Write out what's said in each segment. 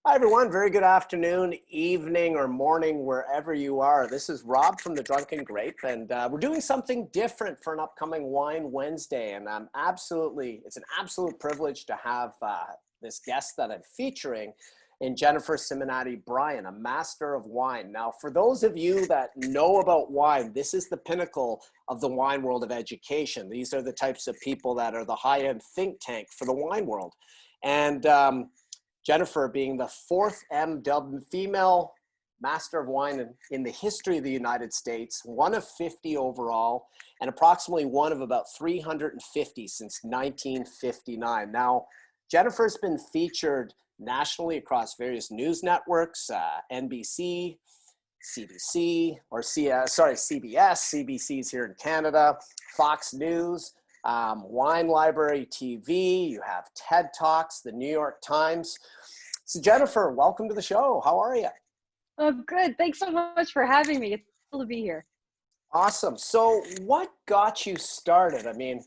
Hi, everyone. Very good afternoon, evening, or morning, wherever you are. This is Rob from the Drunken Grape, and we're doing something different for an upcoming Wine Wednesday. And it's an absolute privilege to have this guest that I'm featuring in Jennifer Simonetti-Bryan, a master of wine. Now, for those of you that know about wine, this is the pinnacle of the wine world of education. These are the types of people that are the high-end think tank for the wine world. And Jennifer being the fourth female master of wine in the history of the United States, one of 50 overall, and approximately one of about 350 since 1959. Now, Jennifer's been featured nationally across various news networks, NBC, CBC, CBS, CBC's here in Canada, Fox News, Wine Library TV, you have TED Talks, the New York Times. So Jennifer, welcome to the show. How are you? Oh, good. Thanks so much for having me. It's cool to be here. Awesome. So what got you started? I mean,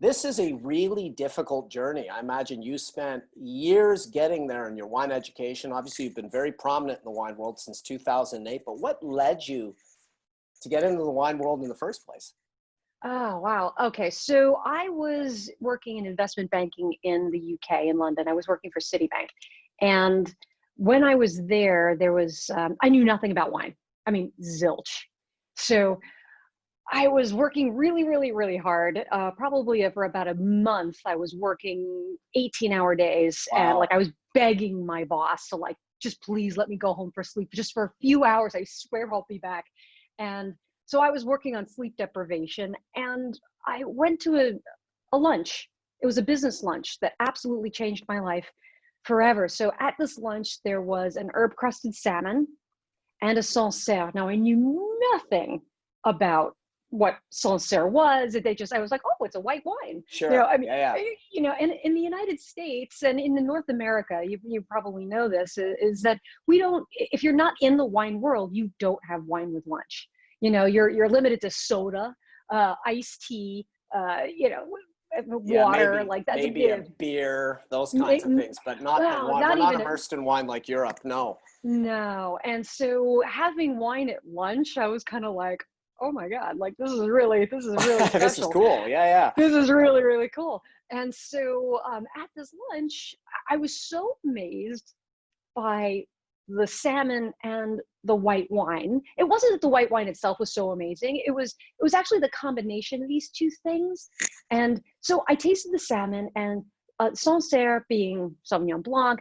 this is a really difficult journey. I imagine you spent years getting there in your wine education. Obviously, you've been very prominent in the wine world since 2008, but what led you to get into the wine world in the first place? Oh, wow. Okay. So I was working in investment banking in the UK, in London. I was working for Citibank. And when I was there, I knew nothing about wine. I mean, zilch. So I was working really, really, really hard. Probably for about a month, I was working 18-hour days. And Wow. I was begging my boss to just please let me go home for sleep just for a few hours. I swear I'll be back. And so I was working on sleep deprivation, and I went to a lunch. It was a business lunch that absolutely changed my life forever. So at this lunch, there was an herb crusted salmon and a Sancerre. Now I knew nothing about what Sancerre was. I was like, oh, it's a white wine. Sure. I mean, Yeah. and in the United States and in the North America, you probably know this, is that we don't, if you're not in the wine world, you don't have wine with lunch. You're limited to soda, iced tea, Yeah, water, like that's maybe a a beer, those kinds of things, but not in well, wine. We're not not even immersed in wine like Europe. No. no. And so having wine at lunch, I was kind of like, oh my God, this is really This is special. cool. Yeah. This is really, really cool. And so at this lunch, I was so amazed by the salmon and the white wine. It wasn't that the white wine itself was so amazing. It was actually the combination of these two things. And so I tasted the salmon, and Sancerre being Sauvignon Blanc,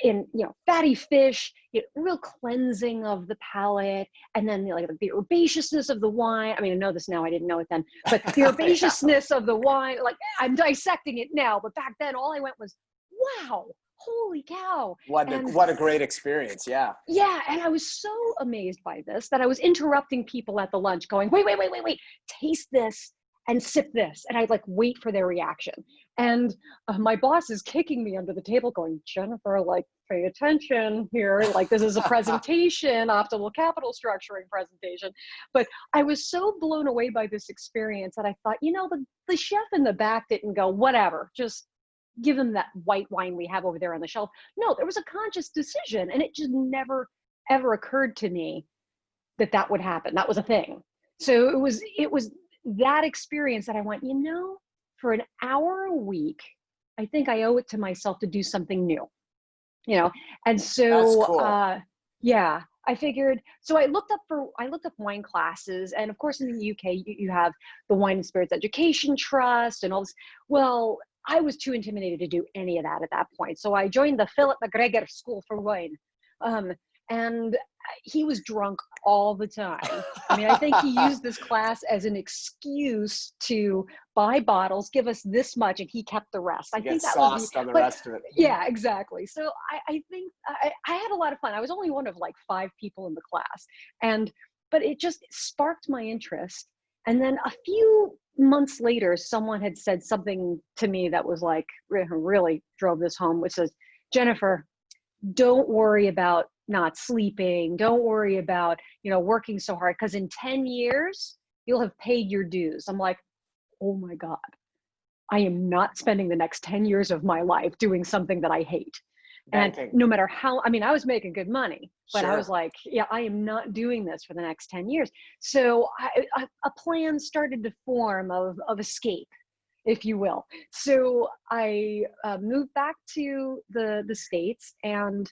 in fatty fish, real cleansing of the palate, and then the herbaceousness of the wine. I mean, I know this now, I didn't know it then, but the Yeah. herbaceousness of the wine, I'm dissecting it now, but back then all I went was, wow, holy cow. And What a great experience. Yeah. yeah, and I was so amazed by this that I was interrupting people at the lunch going, wait, taste this and sip this. And I'd wait for their reaction. And my boss is kicking me under the table going, Jennifer, pay attention here. This is a presentation, optimal capital structuring presentation. But I was so blown away by this experience that I thought, the chef in the back didn't go, whatever, just give him that white wine we have over there on the shelf. No, there was a conscious decision, and it just never ever occurred to me that that would happen. That was a thing. So it was that experience that I went, for an hour a week, I think I owe it to myself to do something new. And That's so cool. yeah, I figured, so I looked up wine classes, and of course in the UK you have the Wine and Spirits Education Trust and all this. Well, I was too intimidated to do any of that at that point. So I joined the Philip McGregor School for Wine. Um, and he was drunk all the time. I mean, I think he used this class as an excuse to buy bottles, give us this much, and he kept the rest. I Get think that was sauced on the but rest of it. yeah, exactly. So I think I had a lot of fun. I was only one of 5 people in the class. But it just sparked my interest. And then a few months later, someone had said something to me that was really drove this home, which says, Jennifer, don't worry about not sleeping. Don't worry about, working so hard, because in 10 years, you'll have paid your dues. I'm like, oh my God, I am not spending the next 10 years of my life doing something that I hate. And Banking. no matter how, I mean, I was making good money, but I was Sure. like, yeah, I am not doing this for the next 10 years. So a plan started to form of escape, if you will. So I moved back to the States. And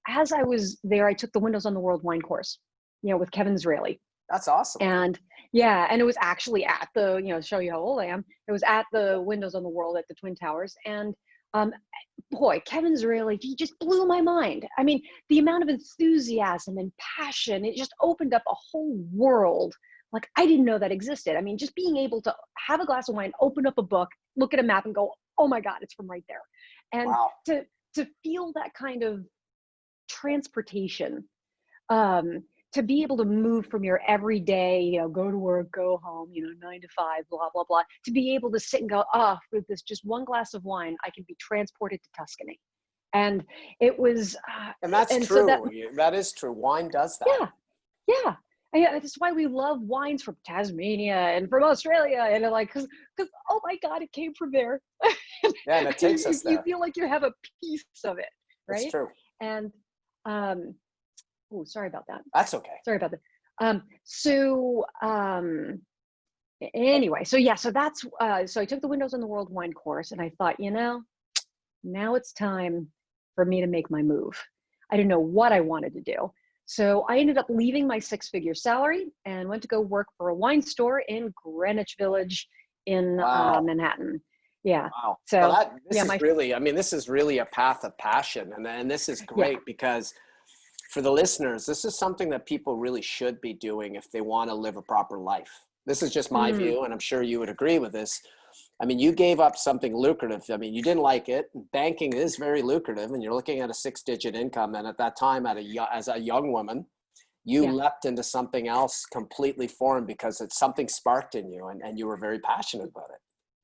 as I was there, I took the Windows on the World wine course, with Kevin Israeli. That's awesome. And yeah, and it was actually at the, show you how old I am. It was at the Windows on the World at the Twin Towers. And um, boy, Kevin's really, he just blew my mind. I mean, the amount of enthusiasm and passion, it just opened up a whole world. Like I didn't know that existed. I mean, just being able to have a glass of wine, open up a book, look at a map and go, oh my God, it's from right there. And Wow. to feel that kind of transportation, um, to be able to move from your everyday, go to work, go home, 9 to 5, blah, blah, blah, to be able to sit and go, with this just one glass of wine, I can be transported to Tuscany. And it was, And that's and so that, true. That is true. Wine does that. yeah, yeah. That's why we love wines from Tasmania and from Australia. And like, cause oh my God, it came from there. Yeah, and it takes us You there. feel like you have a piece of it, It's right? true. And, oh, sorry about that. That's okay. Sorry about that. Anyway, so yeah, so that's so I took the Windows on the World wine course, and I thought, now it's time for me to make my move. I didn't know what I wanted to do. So I ended up leaving my 6-figure salary and went to go work for a wine store in Greenwich Village in Wow. Manhattan. Yeah. Wow. Well, So this yeah, is really, I mean, this is really a path of passion. And this is yeah. great because for the listeners, this is something that people really should be doing if they want to live a proper life. This is just my Mm, view, and I'm sure you would agree with this. I mean, you gave up something lucrative. I mean, you didn't like it. Banking is very lucrative, and you're looking at a 6-digit income. And at that time, as a young woman, you yeah. leapt into something else completely foreign because it's something sparked in you, and you were very passionate about it.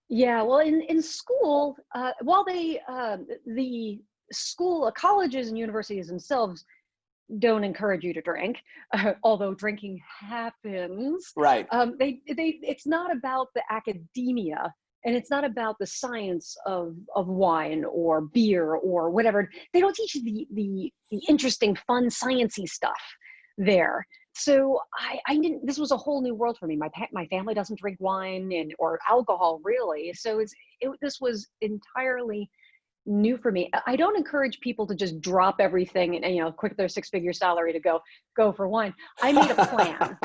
Yeah, well, in school, while the school, colleges and universities themselves don't encourage you to drink, although drinking happens. Right. It's not about the academia, and it's not about the science of wine or beer or whatever. They don't teach you the interesting, fun, sciencey stuff there. So I didn't. This was a whole new world for me. My family doesn't drink wine or alcohol really. So this was entirely new for me. I don't encourage people to just drop everything and quit their 6-figure salary to go for wine. I made a plan.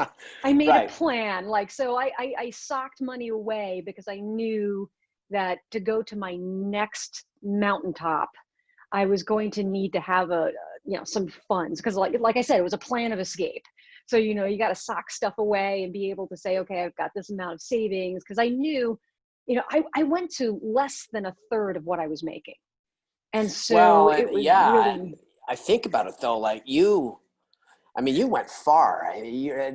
I made a Right. plan. Like, so I socked money away because I knew that to go to my next mountaintop, I was going to need to have some funds, because like I said, it was a plan of escape. So, you got to sock stuff away and be able to say, okay, I've got this amount of savings, because I knew, I went to less than a third of what I was making. And so Well, it was yeah, really, and I think about it though, like I mean, you went far.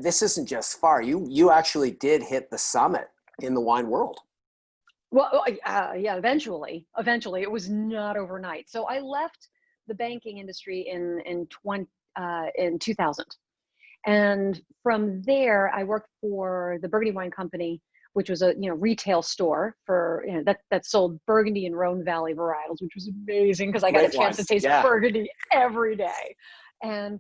This isn't just far. You actually did hit the summit in the wine world. well, yeah, eventually it was not overnight. So I left the banking industry in 2000. And from there, I worked for the Burgundy Wine Company, which was a retail store for that sold Burgundy and Rhone Valley varietals, which was amazing because I got a Great chance to wines. taste Yeah. Burgundy every day, and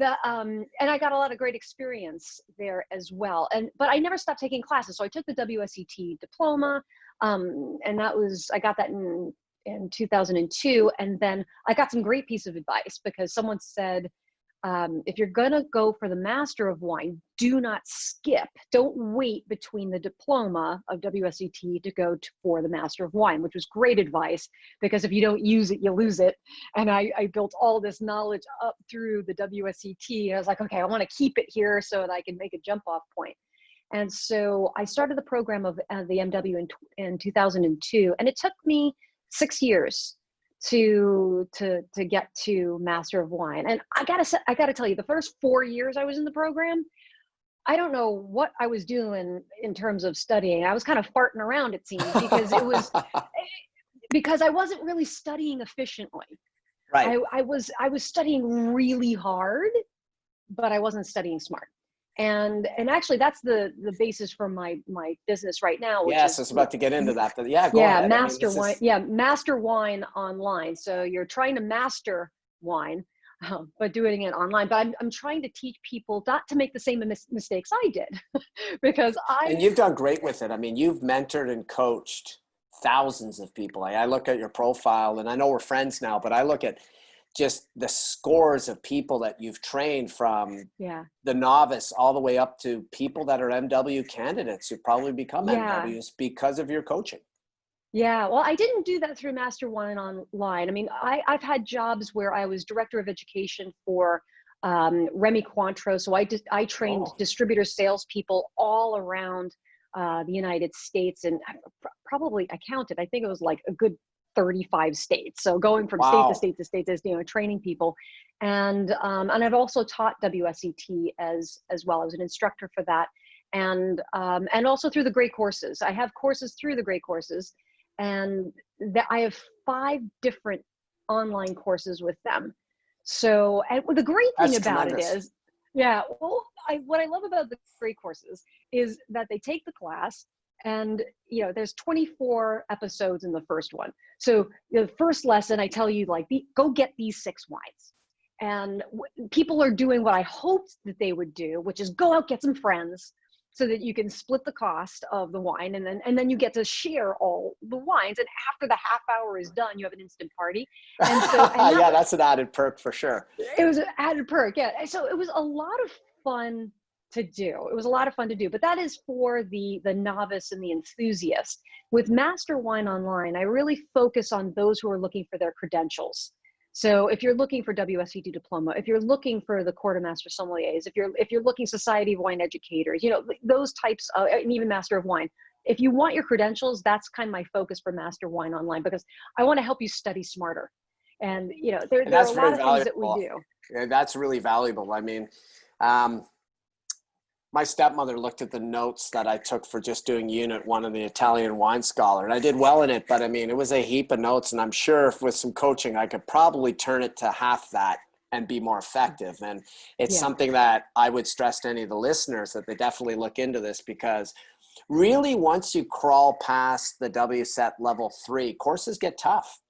and I got a lot of great experience there as well. But I never stopped taking classes, so I took the WSET diploma, and I got that in 2002, and then I got some great piece of advice because someone said, if you're going to go for the Master of Wine, do not skip. Don't wait between the diploma of WSET to go for the Master of Wine, which was great advice, because if you don't use it, you lose it. And I built all this knowledge up through the WSET. I was like, okay, I want to keep it here so that I can make a jump off point. And so I started the program of the MW in 2002, and it took me 6 years to get to Master of Wine. And I gotta tell you, the first 4 years I was in the program, I don't know what I was doing in terms of studying. I was kind of farting around, it seemed, because I wasn't really studying efficiently. Right. I was studying really hard, but I wasn't studying smart. And actually that's the basis for my business right now, which Yes, is I was about to get into that, but yeah, go yeah, ahead. I mean, master this wine. is, Yeah, master wine online. So you're trying to master wine, but doing it online. But I'm trying to teach people not to make the same mistakes I did, because and you've done great with it. I mean, you've mentored and coached thousands of people. I look at your profile, and I know we're friends now, but I look at just the scores of people that you've trained, from yeah the novice all the way up to people that are MW candidates who probably become yeah MWs because of your coaching. yeah. Well, I didn't do that through Master Wine Online. I mean, I've had jobs where I was director of education for Remy Cointreau. So I trained Oh, distributor salespeople all around the United States, and probably I counted. I think it was like a good 35 states. So going from state to wow. state to state, to training people, and I've also taught WSET as well. I was an instructor for that, and also through the Great Courses. I have courses through the Great Courses, and that I have 5 different online courses with them. So, and the great thing That's about it tremendous. is, yeah, well, what I love about the great courses is that they take the class, and there's 24 episodes in the first one. So the first lesson, I tell you, like, go get these 6 wines. And people are doing what I hoped that they would do, which is go out, get some friends, so that you can split the cost of the wine, and then you get to share all the wines. And after the half hour is done, you have an instant party. And that Yeah, was, that's an added perk for sure. it was an added perk. Yeah. So it was a lot of fun to do. It was a lot of fun to do, but that is for the novice and the enthusiast. With Master Wine Online, I really focus on those who are looking for their credentials. So if you're looking for WSET diploma, if you're looking for the Court of Master Sommeliers, if you're looking Society of Wine Educators, those types of, and even Master of Wine. If you want your credentials, that's kind of my focus for Master Wine Online, because I want to help you study smarter. And And there are that's a very lot of things that we valuable. do. And that's really valuable. I mean, um, my stepmother looked at the notes that I took for just doing unit 1 of the Italian Wine Scholar, and I did well in it, but I mean, it was a heap of notes, and I'm sure if with some coaching, I could probably turn it to half that and be more effective. And it's Yeah. something that I would stress to any of the listeners, that they definitely look into this, because really, once you crawl past the WSET level 3, courses get tough.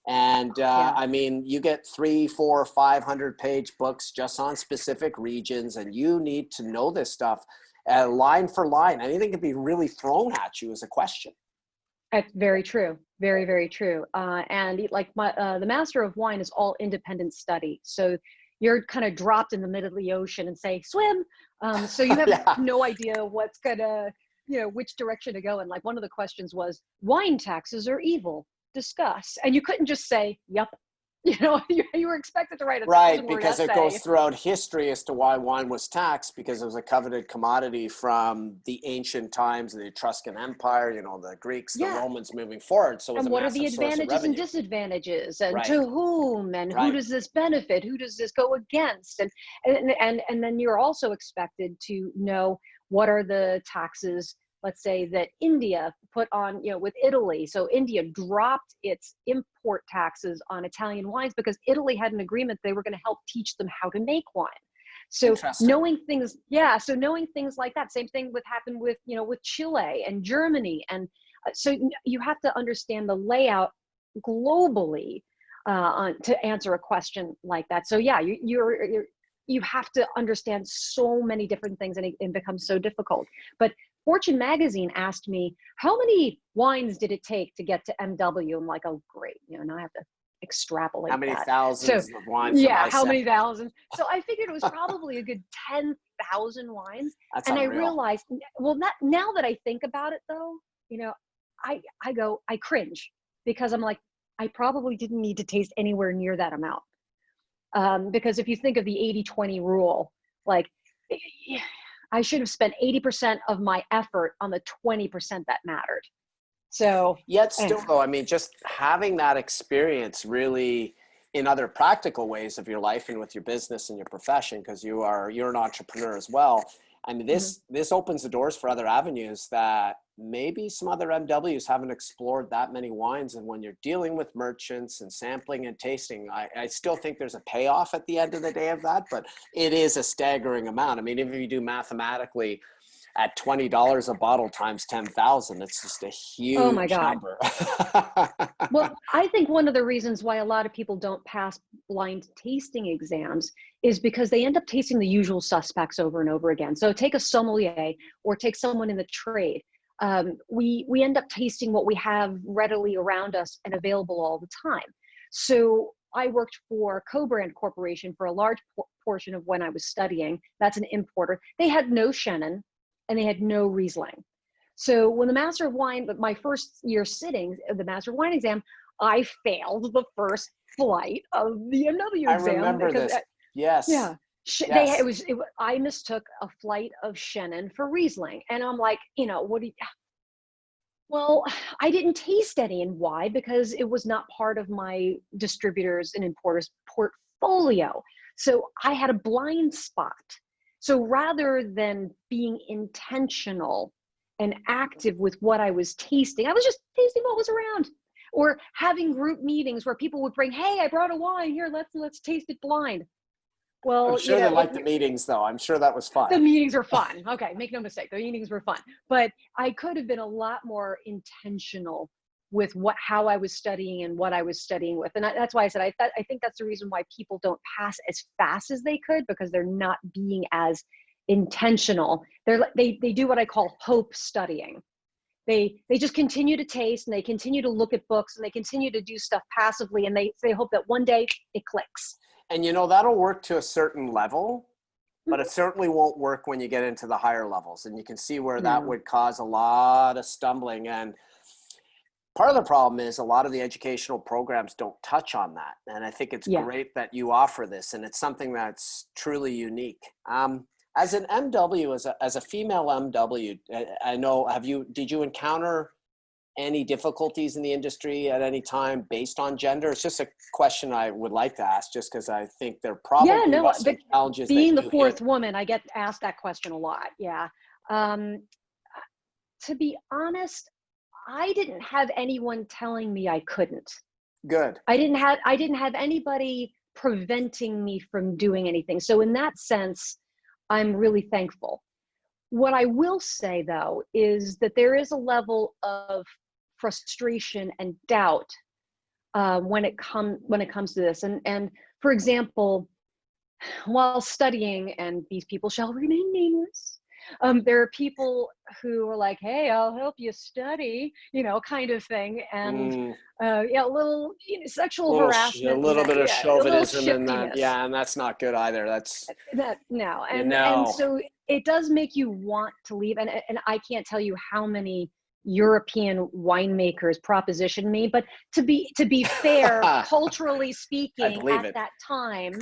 And Yeah. I mean, you get 300, 400, 500-page books just on specific regions, and you need to know this stuff line for line. Anything can be really thrown at you as a question. That's very true. Very, very true. And like the Master of Wine is all independent study. So you're kind of dropped in the middle of the ocean and say, swim. So you have Yeah, no idea what's gonna, which direction to go. And like one of the questions was, wine taxes are evil. Discuss. And you couldn't just say, yep. You were expected to write a right. 1,000-word Because it goes essay. throughout history as to why wine was taxed, because it was a coveted commodity from the ancient times of the Etruscan Empire, the Greeks, the Yeah. Romans moving forward. So it was a And what are the massive source of advantages and revenue. disadvantages, and Right, to whom, and who right. does this benefit, who does this go against, and then you're also expected to know what are the taxes, let's say, that India put on, with Italy. So India dropped its import taxes on Italian wines because Italy had an agreement they were going to help teach them how to make wine. So Interesting. knowing things, yeah. So knowing things like that. Same thing happened with, with Chile and Germany. And so you have to understand the layout globally to answer a question like that. So yeah, you have to understand so many different things, and it becomes so difficult. But Fortune magazine asked me, how many wines did it take to get to MW? I'm like, oh, great. Now I have to How extrapolate many that. So thousands of wines have yeah, I how said? many thousands? So I figured it was probably a good 10,000 wines. That's And I unreal. realized, well, now that I think about it though, I cringe, because I'm like, I probably didn't need to taste anywhere near that amount. Because if you think of the 80-20 rule, like, I should have spent 80% of my effort on the 20% that mattered. So Yet still, anyway, though, I mean, just having that experience really in other practical ways of your life and with your business and your profession, because you're an entrepreneur as well. I mean, Hmm. this opens the doors for other avenues that maybe some other MWs haven't explored that many wines. And when you're dealing with merchants and sampling and tasting, I still think there's a payoff at the end of the day of that, but it is a staggering amount. I mean, if you do mathematically at $20 a bottle times 10,000, it's just a Oh my huge God. number. Well, I think one of the reasons why a lot of people don't pass blind tasting exams is because they end up tasting the usual suspects over and over again. So take a sommelier or take someone in the trade. We end up tasting what we have readily around us and available all the time. So I worked for Co-Brand Corporation for a large portion of when I was studying. That's an importer. They had no Chenin and they had no Riesling. So when the Master of Wine, my first year sitting, the Master of Wine exam, I failed the first flight of the MW I exam remember because this. Yes. yeah, Yes. I mistook a flight of Chenin for Riesling, and I'm like, what do you? Well, I didn't taste any, and why? Because it was not part of my distributors and importers portfolio. So I had a blind spot. So rather than being intentional and active with what I was tasting, I was just tasting what was around. Or having group meetings where people would bring, "Hey, I brought a wine here. Let's taste it blind." I'm Well, sure they if liked the meetings though. I'm sure that was fun. the meetings were fun. Okay, make no mistake, the meetings were fun. But I could have been a lot more intentional with how I was studying and what I was studying with. And that's why I said I think that's the reason why people don't pass as fast as they could, because they're not being as intentional. They do what I call hope studying. They just continue to taste and they continue to look at books and they continue to do stuff passively, and they hope that one day it clicks. And that'll work to a certain level, but Mhm. it certainly won't work when you get into the higher levels. And you can see where that No. would cause a lot of stumbling. And part of the problem is a lot of the educational programs don't touch on that. And I think it's Yeah. great that you offer this, and it's something that's truly unique. As an MW, as a female MW, I know, did you encounter any difficulties in the industry at any time based on gender? It's just a question I would like to ask, just because I think there Yeah, probably no, was some but challenges that being the you hit. fourth woman, I get asked that question a lot. Yeah. Um, to be honest, I didn't have anyone telling me I couldn't. Good. I didn't have anybody preventing me from doing anything. So in that sense, I'm really thankful. What I will say though is that there is a level of frustration and doubt when it comes to this. And for example, while studying, and these people shall remain nameless, there are people who are like, "Hey, I'll help you study," kind of thing, and Mm, yeah, a little sexual a harassment, and little that, bit of yeah, a little chauvinism in that. shiftiness. Yeah, and that's not good either. That's, That no, you and know, so it does make you want to leave, and I can't tell you how many European winemakers propositioned me, but to be fair, culturally I speaking, believe at it. that time,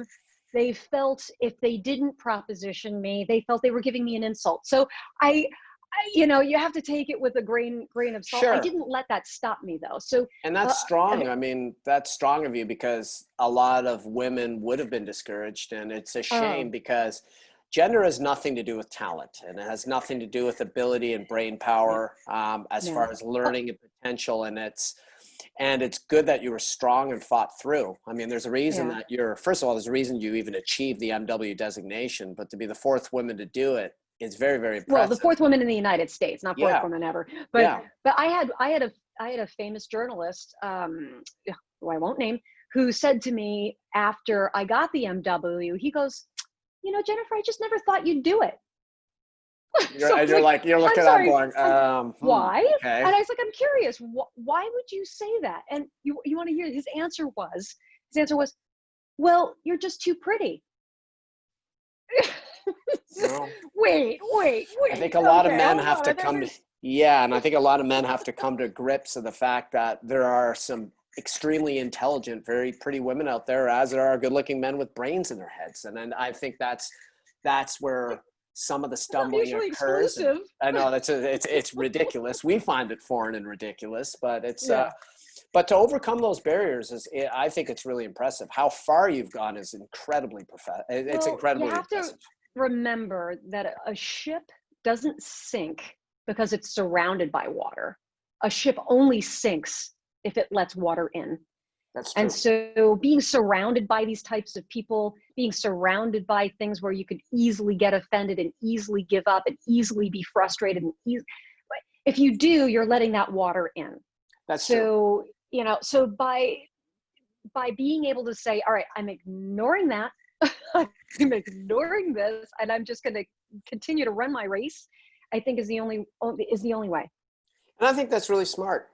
they felt if they didn't proposition me, they felt they were giving me an insult. So you have to take it with a grain of salt. I Sure. didn't let that stop me though. So And uh, that's I strong. mean, I mean, that's strong of you, because a lot of women would have been discouraged. And it's a shame, oh because gender has nothing to do with talent, and it has nothing to do with ability and brain yeah, power, as no. far as learning and potential. And it's good that you were strong and fought through. I mean, there's a reason Yeah. that first of all, there's a reason you even achieved the MW designation, but to be the fourth woman to do it is very, very Well, the impressive. fourth woman in the United States, not fourth Yeah. woman ever. But Yeah. but I had a famous journalist, who I won't name, who said to me after I got the MW, he goes, Jennifer, I just never thought you'd do it. So I was You're like, like, you're I'm looking at him sorry, going, why? okay. And I was like, I'm curious, why would you say that? And you want to hear his answer was, well, you're just too pretty. Well, I think Wait. a lot of Okay, men hold have on. to I never. come to, yeah, and I think a lot of men have to come to grips with the fact that there are some extremely intelligent, very pretty women out there, as there are good-looking men with brains in their heads. And then I think that's where some of the Not stumbling mutually occurs. And exclusive. I know it's ridiculous. We find it foreign and ridiculous, but Yeah. but to overcome those barriers I think it's really impressive. How far you've gone is incredibly it's Well, you incredibly have to impressive. remember that a ship doesn't sink because it's surrounded by water. A ship only sinks if it lets water in. That's And true. so being surrounded by these types of people, being surrounded by things where you could easily get offended and easily give up and easily be frustrated and if you do, you're letting that water in. That's true. So, so by being able to say, all right, I'm ignoring that. I'm ignoring this, and I'm just going to continue to run my race, I think is the only way. And I think that's really smart.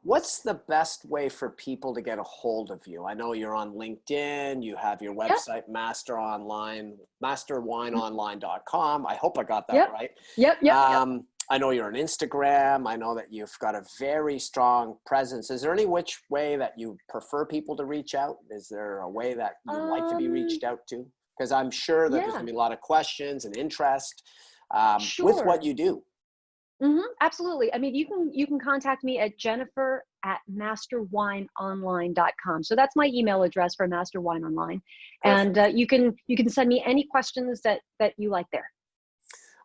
What's the best way for people to get a hold of you? I know you're on LinkedIn, you have your Yep. website, masterwineonline.com. I hope I got that Yep. right. Yep. I know you're on Instagram. I know that you've got a very strong presence. Is there any which way that you prefer people to reach out? Is there a way that you'd like to be reached out to? Because I'm sure that there's Yeah, going to be a lot of questions and interest with what sure. you do. Absolutely. I mean, you can contact me at jennifer@masterwineonline.com. So that's my email address for Master Wine Online. And Perfect. you can send me any questions that you like there.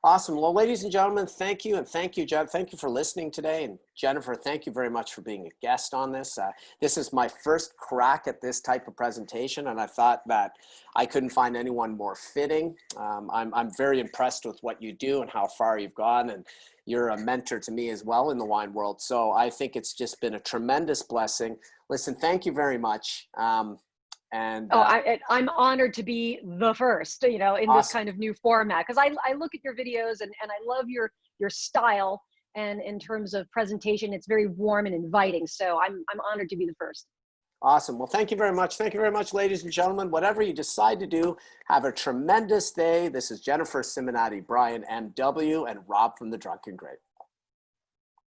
Awesome. Well, ladies and gentlemen, thank you. And thank you, Jeff. Thank you for listening today. And Jennifer, thank you very much for being a guest on this. This is my first crack at this type of presentation, and I thought that I couldn't find anyone more fitting. I'm very impressed with what you do and how far you've gone, and you're a mentor to me as well in the wine world. So I think it's just been a tremendous blessing. Listen, thank you very much. I'm honored to be the first, in this Awesome. kind of new format, because I look at your videos and I love your style, and in terms of presentation, it's very warm and inviting. So I'm honored to be the first. Awesome. Well, thank you very much. Thank you very much, ladies and gentlemen. Whatever you decide to do, have a tremendous day. This is Jennifer Simonetti-Bryan, MW, and Rob from the Drunken Grape.